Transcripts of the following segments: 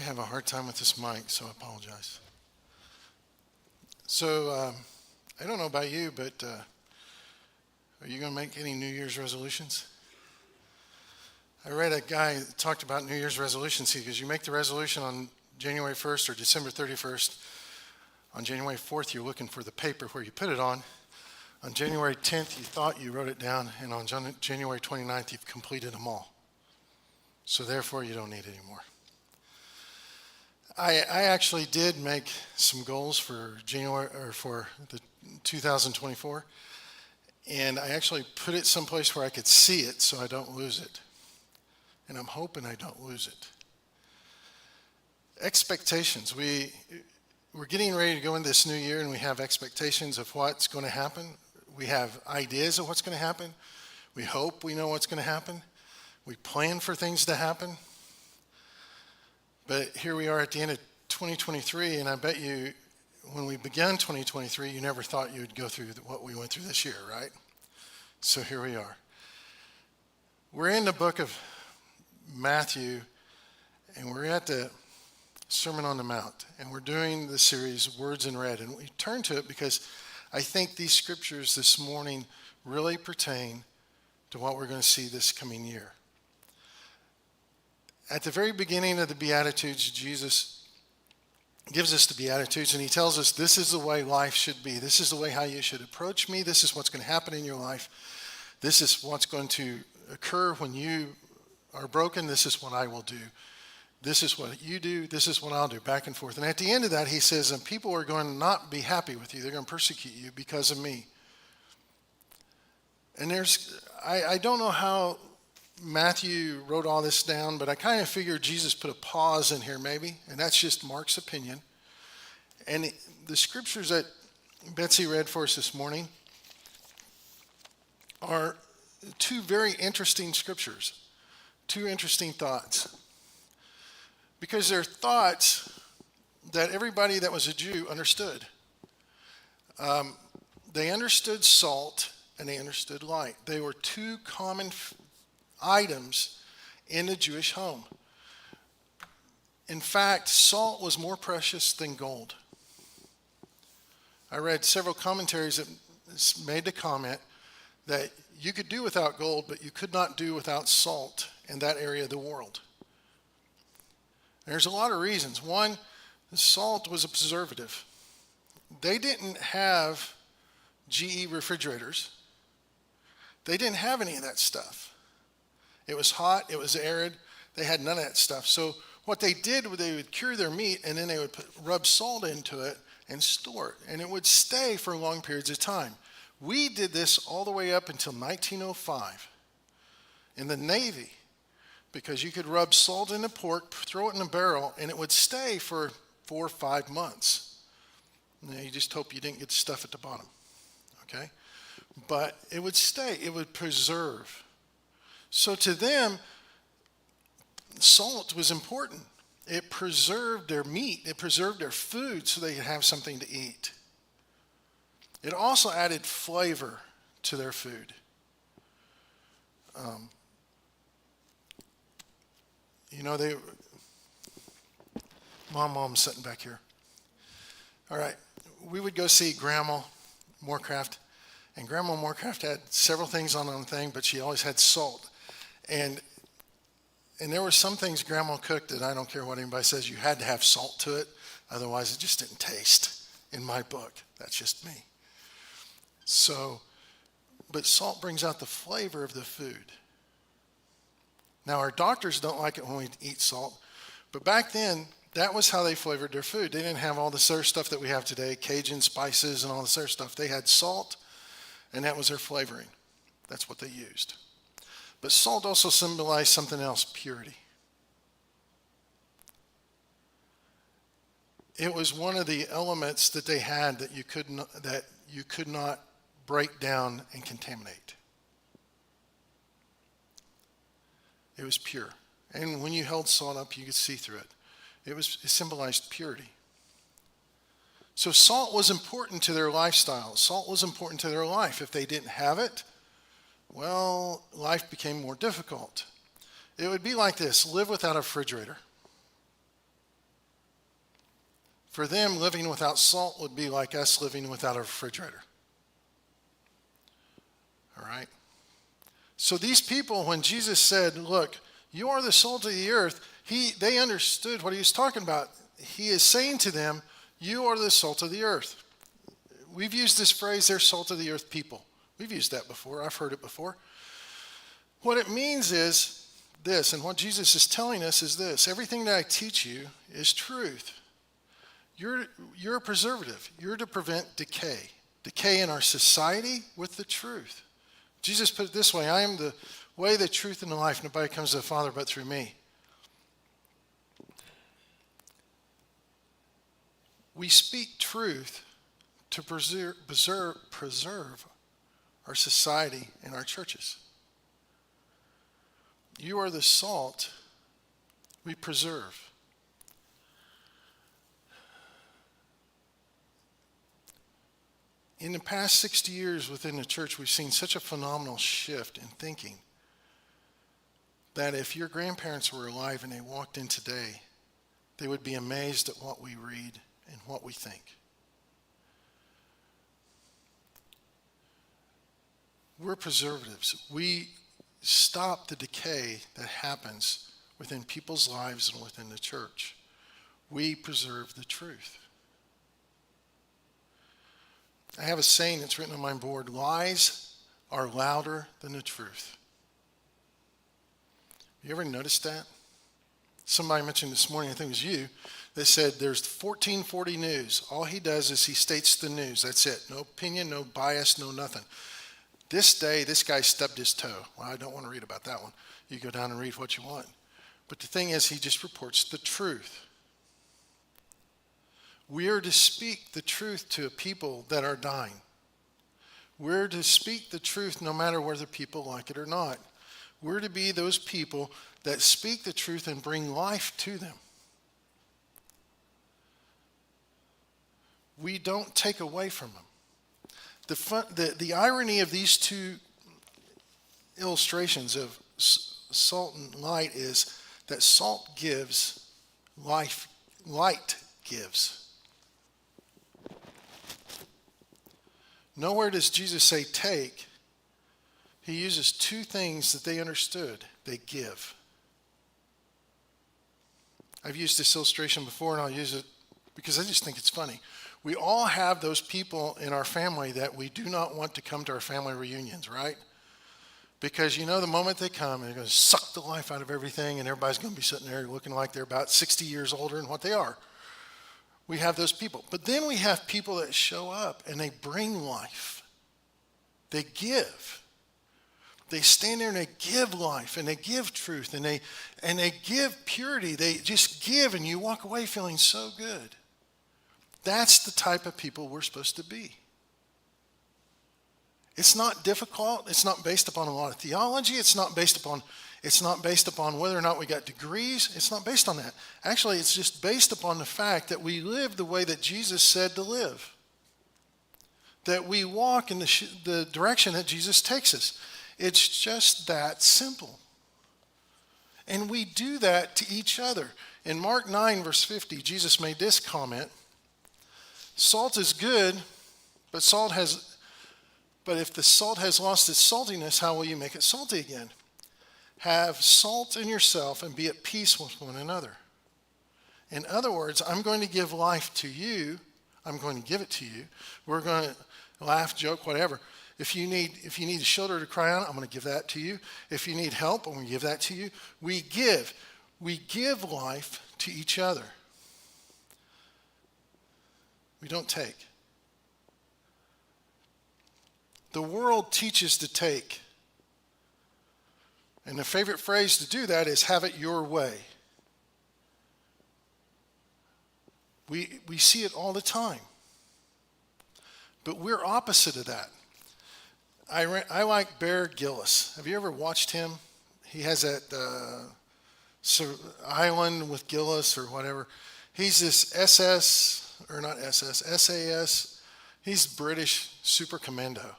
have a hard time with this mic, so I apologize. So, I don't know about you, but are you going to make any New Year's resolutions? I read a guy that talked about New Year's resolutions because you make the resolution on January 1st or December 31st. On January 4th, you're looking for the paper where you put it on. On January 10th, you thought you wrote it down, and on January 29th, you've completed them all. So therefore, you don't need it anymore. I actually did make some goals for January or for the 2024, and I actually put it someplace where I could see it so I don't lose it. And I'm hoping I don't lose it. Expectations. We're getting ready to go into this new year, and we have expectations of what's going to happen. We have ideas of what's going to happen. We hope we know what's going to happen. We plan for things to happen. But here we are at the end of 2023, and I bet you when we began 2023, you never thought you would go through what we went through this year, right? So here we are. We're in the book of Matthew, and we're at the Sermon on the Mount, and we're doing the series Words in Red, and we turn to it because I think these scriptures this morning really pertain to what we're going to see this coming year. At the very beginning of the Beatitudes, Jesus gives us the Beatitudes, and he tells us this is the way life should be. This is the way how you should approach me. This is what's going to happen in your life. This is what's going to occur when you are broken. This is what I will do. This is what you do. This is what I'll do, back and forth. And at the end of that, he says, and people are going to not be happy with you. They're going to persecute you because of me. And I don't know how Matthew wrote all this down, but I kind of figured Jesus put a pause in here maybe, and that's just Mark's opinion. And the scriptures that Betsy read for us this morning are two very interesting scriptures, two interesting thoughts. Because they're thoughts that everybody that was a Jew understood. They understood salt and they understood light. They were two common items in the Jewish home. In fact, salt was more precious than gold. I read several commentaries that made the comment that you could do without gold, but you could not do without salt in that area of the world. There's a lot of reasons. One, salt was a preservative. They didn't have GE refrigerators. They didn't have any of that stuff. It was hot, it was arid, they had none of that stuff. So what they did was they would cure their meat and then they would rub salt into it and store it. And it would stay for long periods of time. We did this all the way up until 1905 in the Navy, because you could rub salt in the pork, throw it in a barrel, and it would stay for 4 or 5 months. Now, you just hope you didn't get stuff at the bottom, okay? But it would stay, it would preserve. So to them, salt was important. It preserved their meat, it preserved their food so they could have something to eat. It also added flavor to their food. Mom's sitting back here. All right, we would go see Grandma Moorcraft, and Grandma Moorcraft had several things on the thing, but she always had salt. And there were some things Grandma cooked that I don't care what anybody says, you had to have salt to it, otherwise it just didn't taste in my book. That's just me. So, but salt brings out the flavor of the food. Now, our doctors don't like it when we eat salt, but back then, that was how they flavored their food. They didn't have all this other stuff that we have today, Cajun spices and all this other stuff. They had salt, and that was their flavoring. That's what they used. But salt also symbolized something else, purity. It was one of the elements that they had that you could not break down and contaminate. It was pure. And when you held salt up, you could see through it. It symbolized purity. So salt was important to their lifestyle. Salt was important to their life. If they didn't have it, well, life became more difficult. It would be like this: live without a refrigerator. For them, living without salt would be like us living without a refrigerator. All right? So these people, when Jesus said, look, you are the salt of the earth, they understood what he was talking about. He is saying to them, you are the salt of the earth. We've used this phrase, they're salt of the earth people. We've used that before. I've heard it before. What it means is this, and what Jesus is telling us is this. Everything that I teach you is truth. You're a preservative. You're to prevent decay. Decay in our society with the truth. Jesus put it this way, I am the way, the truth, and the life. Nobody comes to the Father but through me. We speak truth to preserve our society and our churches. You are the salt we preserve. In the past 60 years within the church, we've seen such a phenomenal shift in thinking that if your grandparents were alive and they walked in today, they would be amazed at what we read and what we think. We're preservatives. We stop the decay that happens within people's lives and within the church. We preserve the truth. I have a saying that's written on my board, lies are louder than the truth. You ever noticed that? Somebody mentioned this morning, I think it was you, that said there's 1440 News. All he does is he states the news. That's it. No opinion, no bias, no nothing. This day, this guy stubbed his toe. Well, I don't want to read about that one. You go down and read what you want. But the thing is, he just reports the truth. We are to speak the truth to a people that are dying. We're to speak the truth no matter whether people like it or not. We're to be those people that speak the truth and bring life to them. We don't take away from them. The irony of these two illustrations of salt and light is that salt gives, light gives. Nowhere does Jesus say take. He uses two things that they understood. They give. I've used this illustration before, and I'll use it because I just think it's funny. We all have those people in our family that we do not want to come to our family reunions, right? Because you know the moment they come, they're going to suck the life out of everything, and everybody's going to be sitting there looking like they're about 60 years older than what they are. We have those people. But then we have people that show up, and they bring life. They give. They stand there and they give life, and they give truth, and they give purity. They just give, and you walk away feeling so good. That's the type of people we're supposed to be. It's not difficult. It's not based upon a lot of theology. It's not based upon whether or not we got degrees. It's not based on that. Actually, it's just based upon the fact that we live the way that Jesus said to live. That we walk in the direction that Jesus takes us. It's just that simple. And we do that to each other. In Mark 9, verse 50, Jesus made this comment. Salt is good, but if the salt has lost its saltiness, how will you make it salty again? Have salt in yourself and be at peace with one another. In other words, I'm going to give life to you. I'm going to give it to you. We're going to laugh, joke, whatever. If you need a shoulder to cry on, I'm going to give that to you. If you need help, I'm going to give that to you. We give life to each other. We don't take. The world teaches to take. And the favorite phrase to do that is have it your way. We see it all the time. But we're opposite of that. I like Bear Gillis. Have you ever watched him? He has that island with Gillis or whatever. He's this SAS. He's British super commando.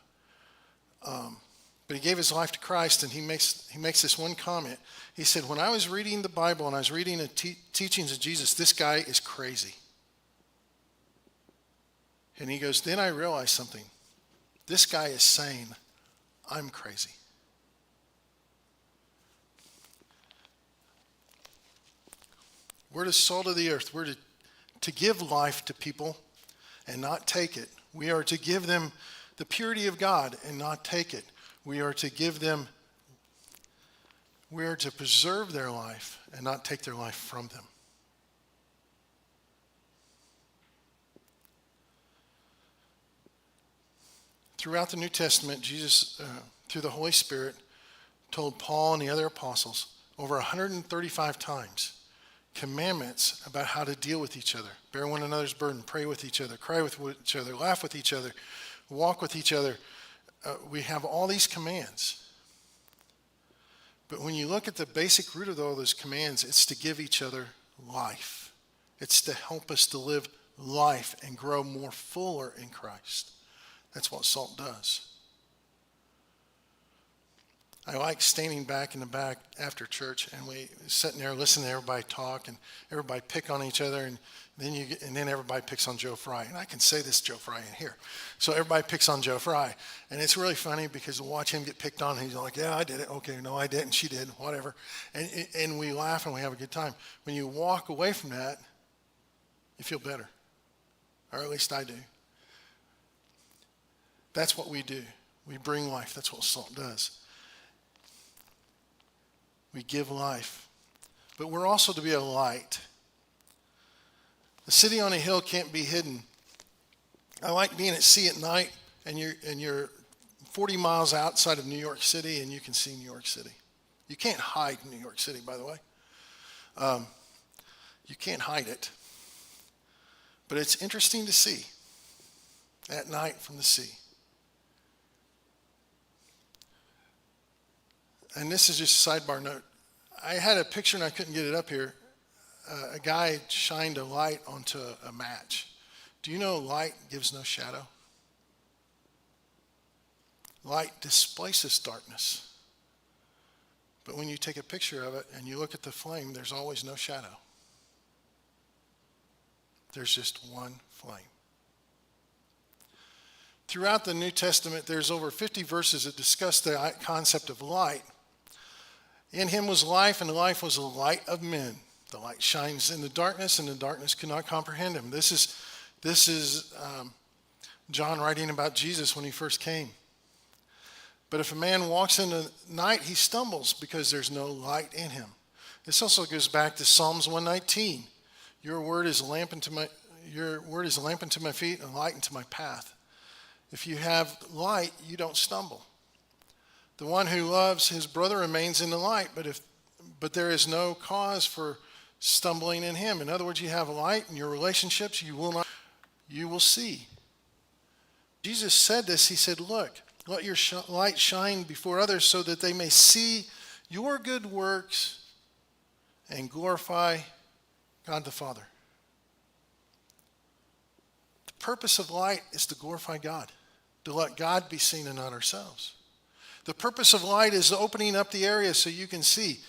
But he gave his life to Christ, and he makes this one comment. He said, when I was reading the Bible and I was reading the teachings of Jesus, this guy is crazy. And he goes, then I realized something. This guy is saying, I'm crazy. We're the salt of the earth. We're to give life to people and not take it. We are to give them the purity of God and not take it. We are to preserve their life and not take their life from them. Throughout the New Testament, Jesus, through the Holy Spirit, told Paul and the other apostles over 135 times commandments about how to deal with each other, bear one another's burden, pray with each other, cry with each other, laugh with each other, walk with each other. We have all these commands. But when you look at the basic root of all those commands, it's to give each other life. It's to help us to live life and grow more fuller in Christ. That's what salt does. I like standing back in the back after church, and we sitting there listening to everybody talk, and everybody pick on each other, and then everybody picks on Joe Fry, and I can say this Joe Fry in here. So everybody picks on Joe Fry, and it's really funny because to watch him get picked on, he's like, "Yeah, I did it. Okay, no, I didn't. She did. Whatever," and we laugh and we have a good time. When you walk away from that, you feel better, or at least I do. That's what we do. We bring life. That's what salt does. We give life. But we're also to be a light. The city on a hill can't be hidden. I like being at sea at night, and you're 40 miles outside of New York City, and you can see New York City. You can't hide New York City, by the way. You can't hide it. But it's interesting to see at night from the sea. And this is just a sidebar note. I had a picture and I couldn't get it up here. A guy shined a light onto a match. Do you know light gives no shadow? Light displaces darkness. But when you take a picture of it and you look at the flame, there's always no shadow. There's just one flame. Throughout the New Testament, there's over 50 verses that discuss the concept of light. In him was life, and the life was the light of men. The light shines in the darkness, and the darkness could not comprehend him. This is John writing about Jesus when he first came. But if a man walks in the night, he stumbles because there's no light in him. This also goes back to Psalms 119. Your word is a lamp unto my feet and a light unto my path. If you have light, you don't stumble. The one who loves his brother remains in the light, but there is no cause for stumbling in him. In other words, you have light in your relationships, you will see. Jesus said this. He said, look, let your light shine before others so that they may see your good works and glorify God the Father. The purpose of light is to glorify God, to let God be seen and not ourselves. The purpose of light is opening up the area so you can see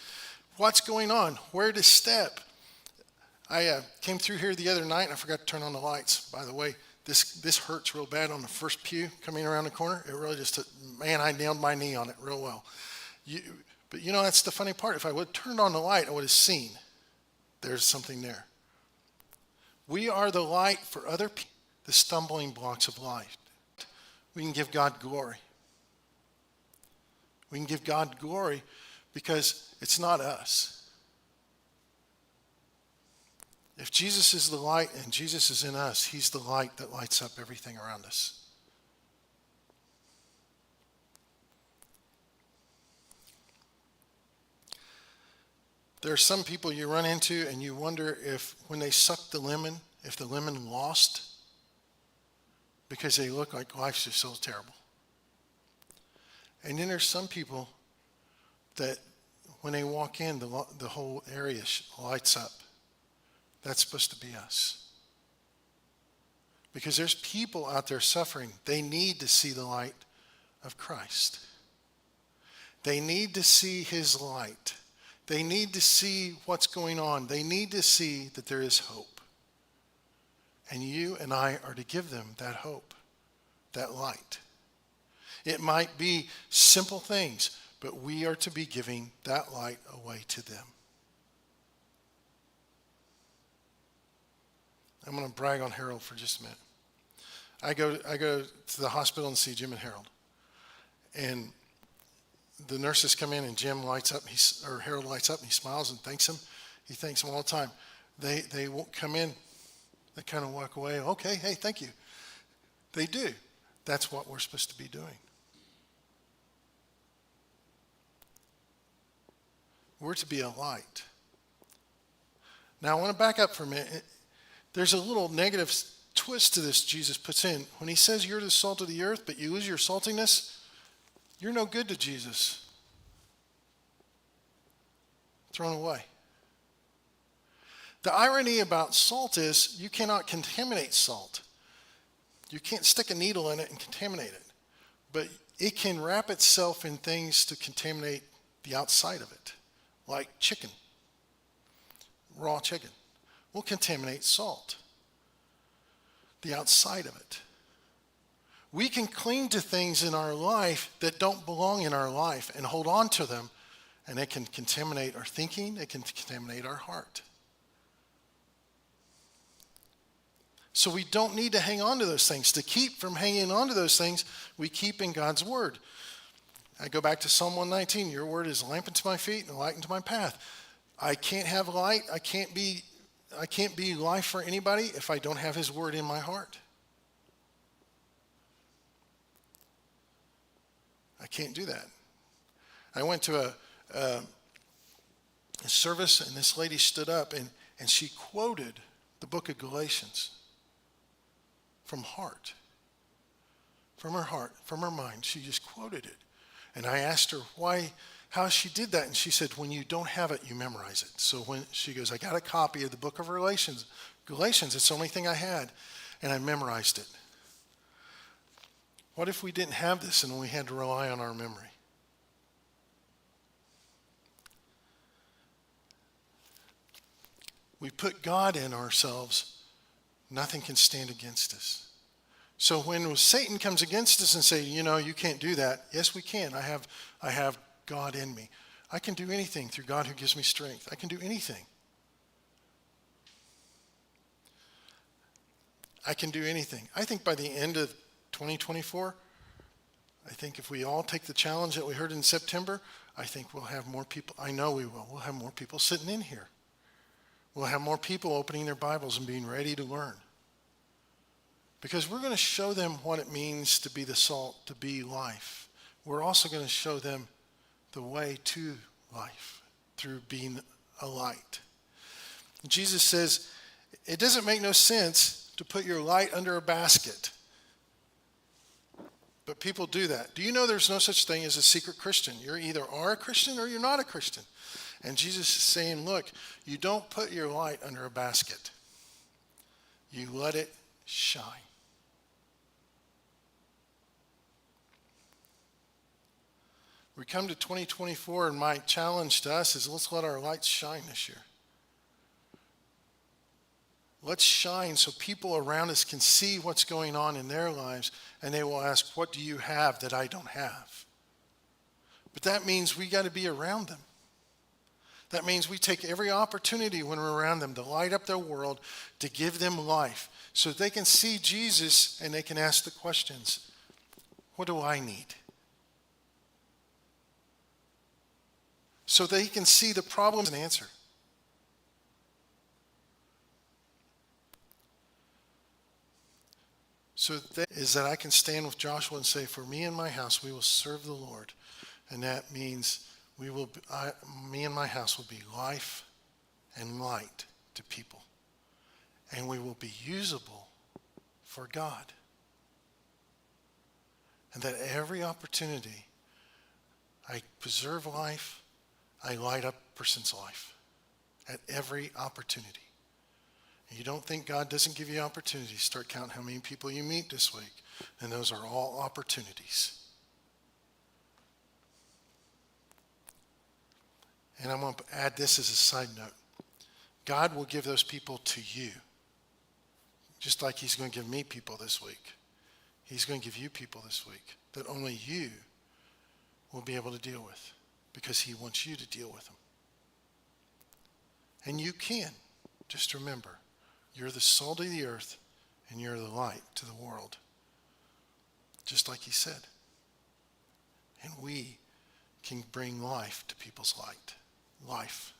what's going on, where to step. I came through here the other night, and I forgot to turn on the lights. By the way, this hurts real bad on the first pew coming around the corner. It really just, I nailed my knee on it real well. But that's the funny part. If I would have turned on the light, I would have seen there's something there. We are the light for other people, the stumbling blocks of life. We can give God glory. We can give God glory because it's not us. If Jesus is the light and Jesus is in us, he's the light that lights up everything around us. There are some people you run into and you wonder if when they suck the lemon, if the lemon lost because they look like life's just so terrible. And then there's some people that when they walk in, the whole area lights up. That's supposed to be us. Because there's people out there suffering. They need to see the light of Christ. They need to see his light. They need to see what's going on. They need to see that there is hope. And you and I are to give them that hope, that light. It might be simple things, but we are to be giving that light away to them. I'm going to brag on Harold for just a minute. I go to the hospital and see Jim and Harold. And the nurses come in and Jim lights up, or Harold lights up and he smiles and thanks them. He thanks them all the time. They won't come in. They kind of walk away. Okay, hey, thank you. They do. That's what we're supposed to be doing. We're to be a light. Now, I want to back up for a minute. There's a little negative twist to this Jesus puts in. When he says you're the salt of the earth, but you lose your saltiness, you're no good to Jesus. Thrown away. The irony about salt is you cannot contaminate salt. You can't stick a needle in it and contaminate it. But it can wrap itself in things to contaminate the outside of it, like chicken. Raw chicken will contaminate salt, the outside of it. We can cling to things in our life that don't belong in our life and hold on to them, and it can contaminate our thinking, it can contaminate our heart. So we don't need to hang on to those things. To keep from hanging on to those things, we keep in God's word. I go back to Psalm 119. Your word is a lamp unto my feet and a light unto my path. I can't have light. I can't be life for anybody if I don't have his word in my heart. I can't do that. I went to a service and this lady stood up and she quoted the book of Galatians from her heart, from her mind. She just quoted it. And I asked her how she did that. And she said, when you don't have it, you memorize it. So when she goes, I got a copy of the book of Galatians, it's the only thing I had, and I memorized it. What if we didn't have this and we had to rely on our memory? We put God in ourselves, nothing can stand against us. So when Satan comes against us and say, you can't do that. Yes, we can. I have God in me. I can do anything through God who gives me strength. I can do anything. I can do anything. I think by the end of 2024, I think if we all take the challenge that we heard in September, I think we'll have more people. I know we will. We'll have more people sitting in here. We'll have more people opening their Bibles and being ready to learn. Because we're going to show them what it means to be the salt, to be life. We're also going to show them the way to life through being a light. Jesus says, it doesn't make no sense to put your light under a basket. But people do that. Do you know there's no such thing as a secret Christian? You're either are a Christian or you're not a Christian. And Jesus is saying, look, you don't put your light under a basket. You let it shine. We come to 2024, and my challenge to us is let's let our lights shine this year. Let's shine so people around us can see what's going on in their lives, and they will ask, what do you have that I don't have? But that means we got to be around them. That means we take every opportunity when we're around them to light up their world, to give them life, so they can see Jesus and they can ask the questions, what do I need? So they can see the problems and answer. So that is that I can stand with Joshua and say, for me and my house, we will serve the Lord. And that means me and my house will be life and light to people. And we will be usable for God. And that every opportunity, I preserve life, I light up a person's life at every opportunity. You don't think God doesn't give you opportunities. Start counting how many people you meet this week. And those are all opportunities. And I'm going to add this as a side note. God will give those people to you. Just like he's going to give me people this week. He's going to give you people this week that only you will be able to deal with because he wants you to deal with them. And you can. Just remember, you're the salt of the earth and you're the light to the world. Just like he said. And we can bring life to people's life.